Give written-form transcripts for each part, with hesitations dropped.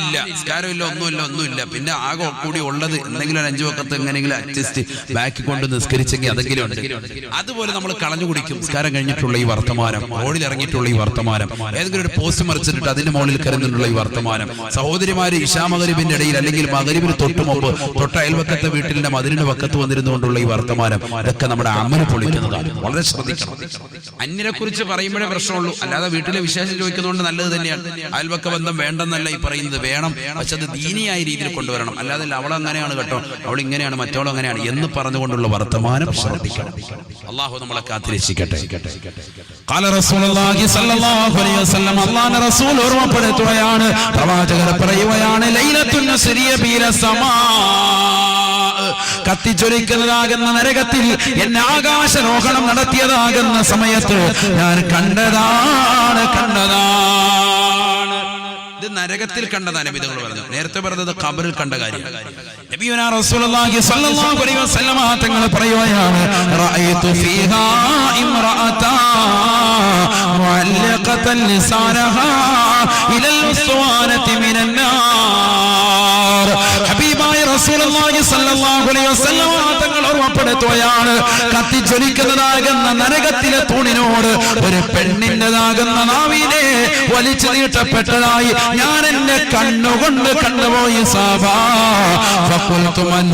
ഇല്ല, നിസ്കാരമില്ല, ഒന്നുമില്ല. പിന്നെ ആകെ കൂടി ഉള്ളത് എന്തെങ്കിലും 5 വക്കത്ത് എങ്ങനെയെങ്കിലും അഡ്ജസ്റ്റ് ബാക്കി കൊണ്ട് നിസ്കരിച്ചെങ്കിൽ അതെങ്കിലും ഉണ്ട്. അതുപോലെ നമ്മൾ കളഞ്ഞു കുടിക്കും. നിസ്കാരം കഴിഞ്ഞിട്ടുള്ള ഈ വർത്തമാനം, റോഡിൽ ഇറങ്ങിയിട്ടുള്ള ഈ വർത്തമാനം, ഏതെങ്കിലും ഒരു പോസ്റ്റ് മറിച്ചിട്ട് അതിന്റെ മുകളിൽ കരുന്നിട്ടുള്ള ഈ വർത്തമാനം, സഹോദരിമാര് ഇശാ മഗ്‌രിബിന്റെ ഇടയിൽ അല്ലെങ്കിൽ മഗ്‌രിബിന് തൊട്ട് മുമ്പ് തൊട്ട അയൽവക്കത്തെ വീട്ടിലെ മതിലിന്റെ വക്കത്ത് വന്നിരുന്നുകൊണ്ടുള്ള ഈ വർത്തമാനം, ഇതൊക്കെ നമ്മുടെ അമല് പൊളിക്കുന്നതാണ്. വളരെ ശ്രദ്ധിക്കണം. അന്യരെ കുറിച്ച് പറയുമ്പോഴേ പ്രശ്നമുള്ളൂ, അല്ലാതെ വീട്ടിലെ വിശേഷം ചോദിക്കുന്നതുകൊണ്ട് നല്ലത് തന്നെയാണ്. അയൽവക്ക ബന്ധം വേണ്ടെന്നല്ല ഈ പറയുന്നത്, വേണം. പക്ഷെ അത് ദീനിയായ രീതിയിൽ കൊണ്ടുവരണം. അല്ലാതെ അവൾ അങ്ങനെയാണ് കേട്ടോ, അവൾ ഇങ്ങനെയാണ്, മറ്റവൾ അങ്ങനെയാണ് എന്ന് പറഞ്ഞുകൊണ്ടുള്ള വർത്തമാനം ശ്രദ്ധിക്കണം. അള്ളാഹു നമ്മളെ കാത്തിരക്ഷിക്കട്ടെ. ഖാല റസൂലുള്ളാഹി സ്വല്ലല്ലാഹു അലൈഹി വസല്ലം, അല്ലാഹുവിന്റെ റസൂൽ ഓർമ്മപ്പെടുത്തുകയാണ്, പ്രവാചകർ പറയുകയാണ്, ലൈലത്തുൻ നസ്രിയ ബില സമാ, കത്തിച്ചൊലിക്കുന്നതാകുന്ന നരകത്തിൽ എന്നെ ആകാശരോഹണം നടത്തിയതാകുന്ന സമയത്ത് ഞാൻ കണ്ടതാണ്. ഇത് നരകത്തിൽ കണ്ടതാണ് നബി തങ്ങൾ പറഞ്ഞു. നേരത്തെ പറഞ്ഞത് ഖബറിൽ കണ്ട കാര്യം. നബിയുനാ റസൂലുള്ളാഹി സ്വല്ലല്ലാഹു അലൈഹി വസല്ലം തങ്ങൾ പറയുകയാണ്, റഅയ്തു ഫീഹാ ഇംറഅതാ മുഅല്ലഖതൻ ലിസാനഹാ ഇലൽ ഉസ്വാനതി മിനൻ നാർ. ഹബീബായ റസൂലുള്ളാഹി സ്വല്ലല്ലാഹു അലൈഹി വസല്ലം തങ്ങൾ ഓർമ്മപ്പെടുത്തുകയാണ്, കത്തിജ്വലിക്കുന്നതാകുന്ന നരകത്തിലെ തൂണിനോട് ഒരു പെണ്ണിൻ്റെതാകുന്ന നാവിനെ വലിച്ചു നീട്ടപ്പെട്ടതായി ഞാൻ എന്റെ കണ്ണുകൊണ്ട് കണ്ടുപോയി. സാബാ ഫഖുൽതു മൻ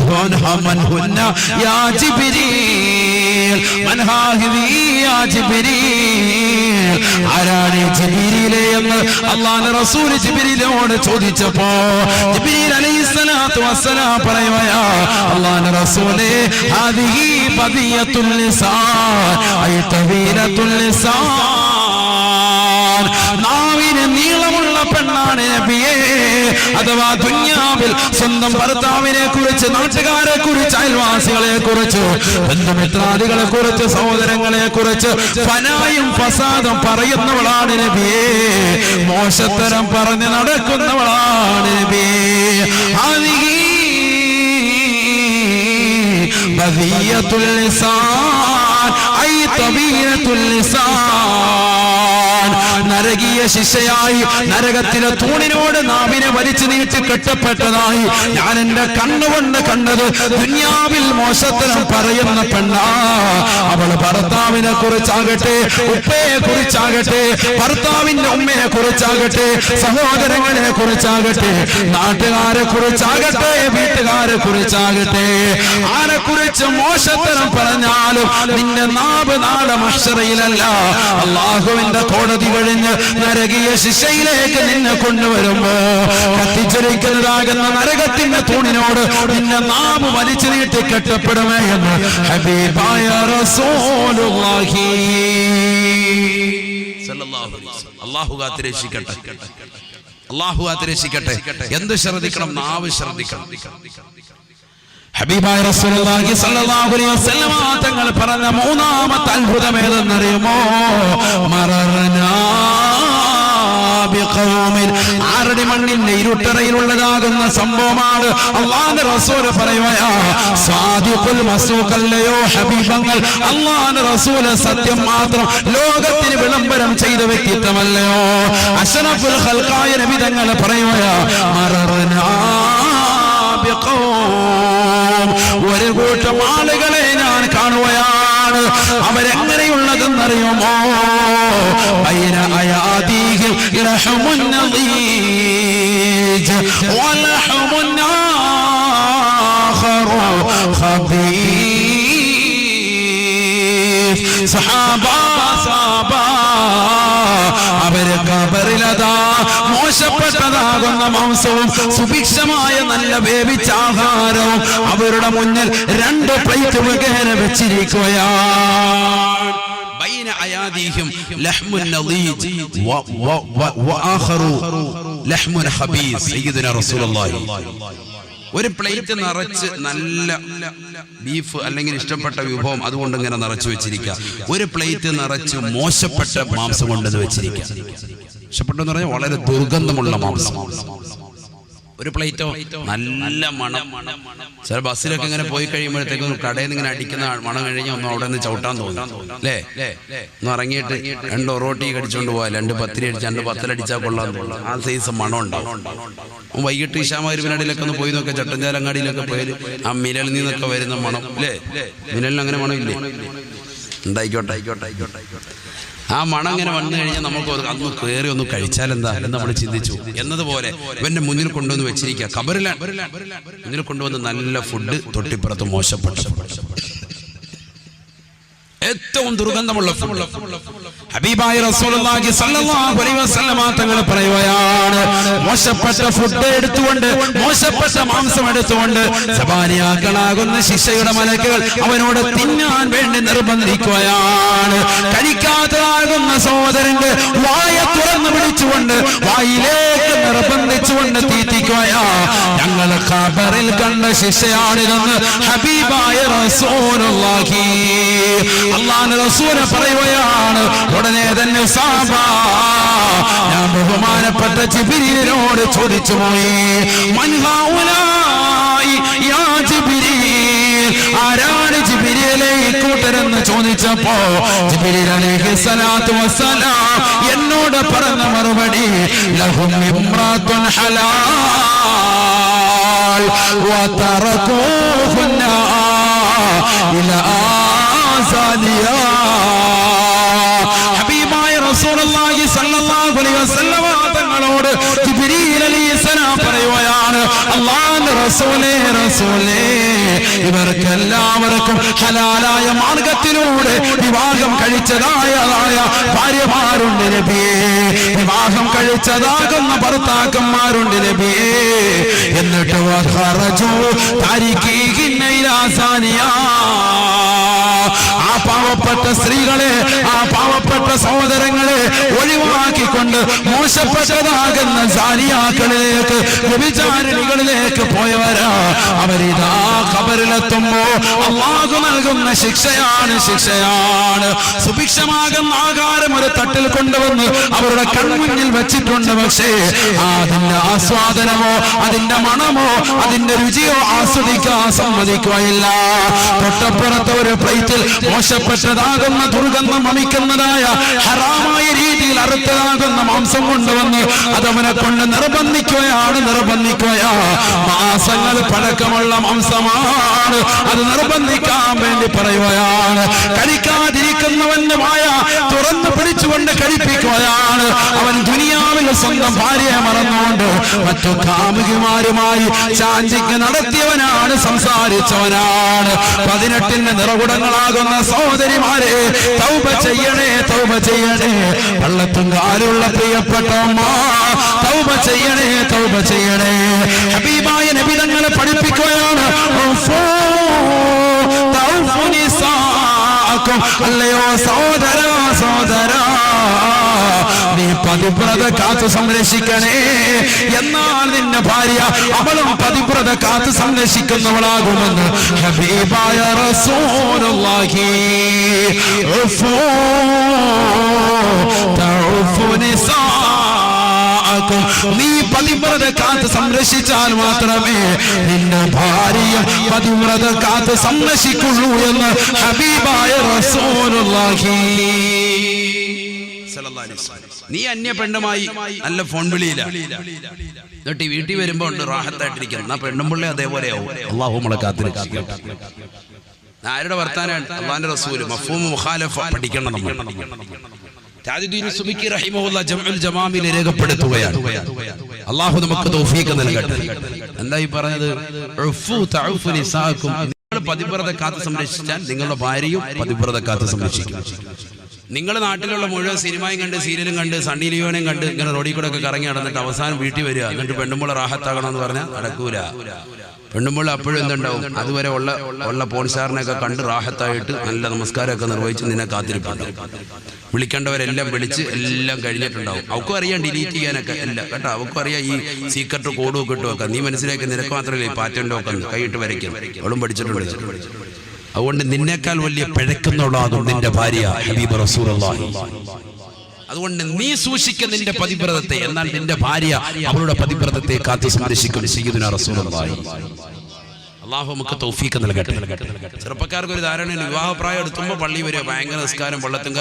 ഹുന്ന യാ ജിബ്രീൽ, മൻ ഹാദിഹി യാ ജിബ്രീൽ, ആരാണ് ജിബ്രീലേ എന്ന് അല്ലാഹുവിന്റെ റസൂൽ ജിബ്രീലിനോട് ചോദിച്ചപ്പോ ജിബ്രീൽ അലൈഹിസ്സലാത്തു വസ്സലാം പറയുകയാ, അല്ലാഹുവിന്റെ റസൂലേ, ഹാദിഹി ബദിയത്തുൽ ലിസാൻ ഐ തവീലത്തുൽ ലിസാൻ, നാവിന് നീളമുള്ള പെണ്ണാണ് നബിയേ. അഥവാ ദുനിയാവിൽ സ്വന്തം ഭർത്താവിനെ കുറിച്ച്, നാട്ടുകാരെ കുറിച്ച്, അയൽവാസികളെ കുറിച്ച്, ബന്ധുമിത്രാദികളെ കുറിച്ച്, സഹോദരങ്ങളെ കുറിച്ച് ഫനായും ഫസാദും പറയുന്നവളാണ് നബിയേ. മോശത്തരം പറഞ്ഞ് നടക്കുന്നവളാണ് നബിയേ. ഹാദിഹി ബദിയത്തുൽ ലിസാൻ ഐ തബീനത്തുൽ ലിസാൻ, നരകീയ ശിക്ഷയായി നരകത്തിലെ തൂണിനോട് നാവിനെ വലിച്ചു നീട്ടി കെട്ടപ്പെട്ടതായി ഞാൻ എന്റെ കണ്ണുകൊണ്ട് കണ്ടത് ദുനിയാവിൽ മോശത്തരം പറയുന്ന പെണ്ണാ. അവൾ ഭർത്താവിനെ കുറിച്ചാകട്ടെ, ഉപ്പയെ കുറിച്ചാകട്ടെ, ഭർത്താവിന്റെ ഉമ്മയെ കുറിച്ചാകട്ടെ, സഹോദരങ്ങളെ കുറിച്ചാകട്ടെ, നാട്ടുകാരെ കുറിച്ചാകട്ടെ, വീട്ടുകാരെ കുറിച്ചാകട്ടെ, ആരെ കുറിച്ച് മോശത്തരം പറഞ്ഞാലും നിന്റെ നാവ് നാളെ മഹ്ശറയിലല്ല, അല്ലാഹുവിന്റെ കോടതി കഴിഞ്ഞ് നരകീയ ശിക്ഷയിലേക്ക് നിന്നെ കൊണ്ടുവരുമ്പോ കത്തിച്ചൊലിക്കുന്നതാകുന്ന നരകത്തിന്റെ തൂണിനോട് നിന്നെ നാവ് വലിച്ചു നീട്ടി കെട്ടപ്പെടുമേ എന്ന് ഹബീബായ റസൂലുള്ളാഹി സ്വല്ലല്ലാഹു അലൈഹി വസല്ലം. അല്ലാഹു കാത്തിരക്ഷിക്കട്ടെ, അല്ലാഹു കാത്തിരക്ഷിക്കട്ടെ. എന്ത് ശ്രദ്ധിക്കണം? നാവ് ശ്രദ്ധിക്കണം. ഹബീബായ റസൂലുള്ളാഹി സ്വല്ലല്ലാഹു അലൈഹി വസല്ലം തങ്ങൾ പറഞ്ഞ മൂന്നാമത്തെ അത്ഭുതം ഏതെന്നറിയുമോ? മറർനാ ബിഖൗമിൻ, ആരുടെ മണ്ണിന്റെ ഇരുട്ടറയിലുള്ളതാകുന്ന സംഭവമാണ്. അല്ലാഹുവിന്റെ റസൂൽ പറയുകയാ, സാദിഖുൽ മസ്ദൂഖല്ലയോ ഹബീബങ്ങൾ, അല്ലാഹുവിന്റെ റസൂൽ സത്യം മാത്രം ലോകത്തിന് വിളംബരം ചെയ്ത വ്യക്തിത്വമല്ലയോ? അഷ്റഫുൽ ഖൽഖായ നബി തങ്ങൾ പറയുകയാ, മറർനാ ബിഖൗം, ഒരു കൂട്ടം ആളുകളെ ഞാൻ കാണുകയാണ്. അവരെങ്ങനെയുള്ളതെന്നറിയുമോ? ബൈന അയാദീഹിം ലഹമുൻ നദീജ് വലഹമുൻ ആഖറു ഖബീസ്. സഹാബാ അവര് ഖബറിലതാ മോശപ്പെട്ടതാകുന്ന മാംസവും സുഭിക്ഷമായ നല്ല വേവിച്ച ആഹാരവും അവരുടെ മുന്നിൽ 2 പ്ലേറ്റ് മുഖേന വെച്ചിരിക്കുകയാണ്. ബൈന അയാദീഹിം ലഹ്മുൻ നദീജ് വആഖറു ലഹ്മുൻ ഖബീസ്. സയ്യിദുനാ റസൂലുള്ളാഹി ഒരു പ്ലേറ്റ് നിറച്ച് നല്ല ബീഫ് അല്ലെങ്കിൽ ഇഷ്ടപ്പെട്ട വിഭവം അതുകൊണ്ട് ഇങ്ങനെ നിറച്ചു വെച്ചിരിക്കുക, ഒരു പ്ലേറ്റ് നിറച്ച് മോശപ്പെട്ട മാംസം കൊണ്ട് വെച്ചിരിക്കുക. ഇഷ്ടപ്പെട്ടെന്ന് പറഞ്ഞാൽ വളരെ ദുർഗന്ധമുള്ള മാംസം. ഒരു പ്ലേറ്റോ നല്ല മണം. ചില ബസ്സിലൊക്കെ ഇങ്ങനെ പോയി കഴിയുമ്പോഴത്തേക്കും കടയിൽ നിന്ന് ഇങ്ങനെ അടിക്കുന്ന മണം കഴിഞ്ഞാൽ ഒന്നും അവിടെ നിന്ന് ചവിട്ടാൻ തോന്നും അല്ലേ? ഒന്ന് ഇറങ്ങിയിട്ട് 2 ഒറോട്ടി കടിച്ചുകൊണ്ട് പോയാൽ 2 പത്തിരി അടിച്ച് 2 പത്തലടിച്ചാൽ കൊള്ളാൻ തോന്നും. ആ സൈസ് മണം ഉണ്ടാവും. വൈകിട്ട് ഇശാമഗ്‌രിബിനടിയിലൊക്കെ ഒന്ന് പോയി നോക്കുക, ചട്ടഞ്ചാലങ്ങാടിയിലൊക്കെ പോയാൽ ആ മിനലിൽ നിന്നൊക്കെ വരുന്ന മണം അല്ലേ? മിനലിന് അങ്ങനെ മണമില്ലേ? എന്തായിക്കോട്ടെ. ആ മണം ഇങ്ങനെ വന്നു കഴിഞ്ഞാൽ നമുക്ക് അന്ന് കയറി ഒന്ന് കഴിച്ചാലെന്താ എന്ന് നമ്മൾ ചിന്തിച്ചു. എന്നതുപോലെ ഇവന്റെ മുന്നിൽ കൊണ്ടുവന്ന് വെച്ചിരിക്കുക, ഖബറിലാണ് മുന്നിൽ കൊണ്ടുവന്ന് നല്ല ഫുഡ്, തൊട്ടിപ്പുറത്ത് മോശപ്പെട്ട ഏറ്റവും ദുർഗന്ധമുള്ള ഫുഡ്. ഹബീബായ റസൂലുള്ളാഹി സ്വല്ലല്ലാഹു അലൈഹി വസല്ലമ തങ്ങൾ പറയുകയാണ്, മോശപ്പെട്ട ഫുഡ് എടുത്തുകൊണ്ട്, മോശപ്പെട്ട മാംസം എടുത്തുകൊണ്ട് സബാനിയാക്കളാകുന്ന ശിക്ഷയുടെ മലക്കുകൾ അവനോട് തിന്നാൻ വേണ്ടി നിർബന്ധിക്കുകയാണ്. കഴിക്കാത്തതാകുന്ന സഹോദരന്റെ വായ തുറന്നു പിടിച്ചുകൊണ്ട് വായിലേക്ക് നിർബന്ധിച്ചുകൊണ്ട് തീറ്റിക്കുകയാ. ഞങ്ങൾ ഖബറിൽ കണ്ട ശിക്ഷയാണിതെന്ന് ഹബീബായ റസൂലുള്ളാഹി അല്ലാഹുവിന്റെ റസൂൽ പറയുകയാണ്. ഉടനെ തന്നെ സഹാബാ, ഞാൻ ബഹുമാനപ്പെട്ട ജിബ്രീലിനോട് ചോദിച്ചു പോയി, മൻ ഹൗലായി യാ ജിബ്രീൽ, ആരാണ് ജിബ്രീലേ കൂട്ടരെന്ന് ചോദിച്ചപ്പോ ജിബ്രീൽ അലൈഹിസ്സലാത്തു വസ്സലാം എന്നോട് പറഞ്ഞ മറുപടി, ലഹും ഇംറാത്തുൻ ഹലാൽ വതറകൂഹുന്ന ഇലാ സാദിയാ. ഹബീബായ റസൂലുള്ളാഹി സ്വല്ലല്ലാഹു അലൈഹി വസല്ലം തങ്ങളോട് ജിബ്രീൽ അലൈഹിസ്സലാം പറയുകയാണ്, അല്ലാഹുവിന്റെ റസൂലേ, ഇവർക്കെല്ലാവർക്കും ഹലാലായ മാർഗത്തിലൂടെ വിവാഹം കഴിച്ചതായ ഭാര്യമാരുണ്ട് നബിയേ, വിവാഹം കഴിച്ചതാകുന്ന ഭർത്താക്കന്മാരുണ്ട് നബിയേ. എന്നിട്ട് ആ പാവപ്പെട്ട സ്ത്രീകളെ, ആ പാവപ്പെട്ട സഹോദരങ്ങളെ ഒഴിവാക്കിക്കൊണ്ട് മോശപ്പെട്ടതാകുന്ന സാരിയാക്കളിലേക്ക്, വ്യഭിചാരിണികളിലേക്ക് പോയവരാ. അവരിതാ ഖബറിലെത്തുമ്പോ അല്ലാഹു നൽകുന്ന ശിക്ഷയാണ്. സുഭിക്ഷമാകുന്ന ആഹാരം ഒരു തട്ടിൽ കൊണ്ടുവന്ന് അവരുടെ കൺമുന്നിൽ വെച്ചിട്ടുണ്ട്. പക്ഷേ അതിന്റെ ആസ്വാദനമോ അതിന്റെ മണമോ അതിന്റെ രുചിയോ ആസ്വദിക്കാൻ സമ്മതിക്കുകയില്ല. തൊട്ടപ്പുറത്ത് ഒരു പ്ലേറ്റിൽ മോശപ്പെട്ടതാകുന്ന ദുർഗന്ധം വമിക്കുന്നതായ ഹറാമായ രീതിയിൽ അറുത്തതാകുന്ന മാംസം കൊണ്ടുവന്ന് അതവനെ കൊണ്ട് നിർബന്ധിക്കുകയാണ്. മാസങ്ങൾ പഴക്കമുള്ള മാംസമാണ്, അത് നിർബന്ധിക്കാൻ വേണ്ടി പറയുകയാണ്. കഴിക്കാതിരിക്കുന്നവന്റെ മായ തുറന്നു പിടിച്ചുകൊണ്ട് കഴിപ്പിക്കുകയാണ്. അവൻ ദുനിയാവിൽ സ്വന്തം ഭാര്യയെ മറന്നുകൊണ്ട് മറ്റു കാമുകിമാരുമായി ചാഞ്ചിക്ക് നടത്തിയവനാണ്, സംസാരിച്ചവനാണ്. 18 നിറകുടങ്ങളാകുന്ന സഹോദരിമാരെ, തൗബ ചെയ്യണേ. പള്ളത്തും കാലുള്ള പ്രിയപ്പെട്ട അമ്മ, തൗബ ചെയ്യണേ. ഹബീബായ നബി തങ്ങളെ പഠിപ്പിക്കുകയാണ്, അല്ലയോ സഹോദരാ, നീ പതിവ്രത കാത്തു സംരക്ഷിക്കണേ. എന്നാൽ നിന്റെ ഭാര്യ അവളും പതിവ്രത കാത്തു സംരക്ഷിക്കുന്നവളാകുമെന്ന് ഹബീബായ റസൂലുള്ളാഹി. നീ പതിവ്രത കാത്ത് സംരക്ഷിച്ചാൽ മാത്രമേ നിന്റെ ഭാര്യ പതിവ്രത കാത്ത് സംരക്ഷിക്കുള്ളൂ എന്ന് ഹബീബായ റസൂലുള്ളാഹി. നീ അന്യ പെണ്ണുമായി നല്ല ഫോൺ വിളിയില്ല, എന്നിട്ട് വീട്ടിൽ വരുമ്പോ ഉണ്ട് റാഹത്തായിട്ടിരിക്കണം. എന്നാ പെണ്ണുമ്പിള്ളേ അതേപോലെയാവും. അല്ലാഹു നമ്മളെ കാത്തിരിക്കും. ആരുടെ വർത്താനാണ്? അല്ലാഹുവിന്റെ റസൂൽ. മഫ്ഹൂം മുഖാലഫ പഠിക്കണം നമ്മൾ. താജുദ്ദീൻ സുബിക്കി റഹിമഹുല്ലാഹ് ജംഉൽ ജമാമിൽ രേഖപ്പെടുത്തുകയാണ്. അല്ലാഹു നമുക്ക് തൗഫീഖ് നൽകട്ടെ. എന്തായി പറഞ്ഞത്? ഉഫു തഉഫു നിസാകും. നിങ്ങൾ പതിവ്രത കാത്ത് സംരക്ഷിച്ചാൽ നിങ്ങളുടെ ഭാര്യയും പതിവ്രത കാത്ത് സംരക്ഷിക്കും. നിങ്ങൾ നാട്ടിലുള്ള മുഴുവൻ സിനിമയും കണ്ട് സീരിയലും കണ്ട് സണ്ണി ലിയോനെയും കണ്ട് ഇങ്ങനെ റോഡിൽ കൂടെ ഒക്കെ കറങ്ങി നടന്നിട്ട് അവസാനം വീട്ടിൽ വരിക, എന്നിട്ട് പെണ്ണുമ്പോൾ റാഹത്താകണമെന്ന് പറഞ്ഞാൽ നടക്കൂല. പെണ്ണുമ്പോൾ അപ്പോഴും എന്തുണ്ടാവും? അതുവരെ ഉള്ള പോൺസാറിനെയൊക്കെ കണ്ട് റാഹത്തായിട്ട് നല്ല നമസ്കാരമൊക്കെ നിർവഹിച്ച് നിന്നെ കാത്തിരിപ്പുണ്ട്. വിളിക്കേണ്ടവരെല്ലാം വിളിച്ച് എല്ലാം കഴിഞ്ഞിട്ടുണ്ടാവും. അവക്കും അറിയാം ഡിലീറ്റ് ചെയ്യാനൊക്കെ എല്ലാം കേട്ടോ. അവക്കും അറിയാം ഈ സീക്രട്ട് കോഡും ഒക്കെ ഇട്ടുവെക്കാം. നീ മനസ്സിലാക്കി നിനക്ക് മാത്രമല്ലേ ഈ പാറ്റേൺ ഒക്കെ കൈയിട്ട് വരയ്ക്കും. അവളും പഠിച്ചിട്ടുണ്ട്. അതുകൊണ്ട് നിന്നേക്കാൾ വലിയ പിഴക്കുന്നുള്ളതും നിന്റെ ഭാര്യ ഹബീബ് റസൂലുള്ളാഹി. അതുകൊണ്ട് നീ സൂക്ഷിക്ക നിന്റെ പതിവ്രതത്തെ, എന്നാൽ നിന്റെ ഭാര്യ അവളുടെ പതിവ്രതത്തെ കാത്തു സംരക്ഷിക്കും. സയ്യിദുനാ റസൂലുള്ളാഹി. അള്ളാഹു നമുക്ക് തൗഫീഖ് നൽകട്ടെ. ചെറുപ്പക്കാർക്ക് ഒരു ധാരണ, വിവാഹപ്രായം എടുത്തുമ്പോൾ പള്ളി വരിക, ഭയങ്കര നിസ്കാരം, വെള്ളത്തും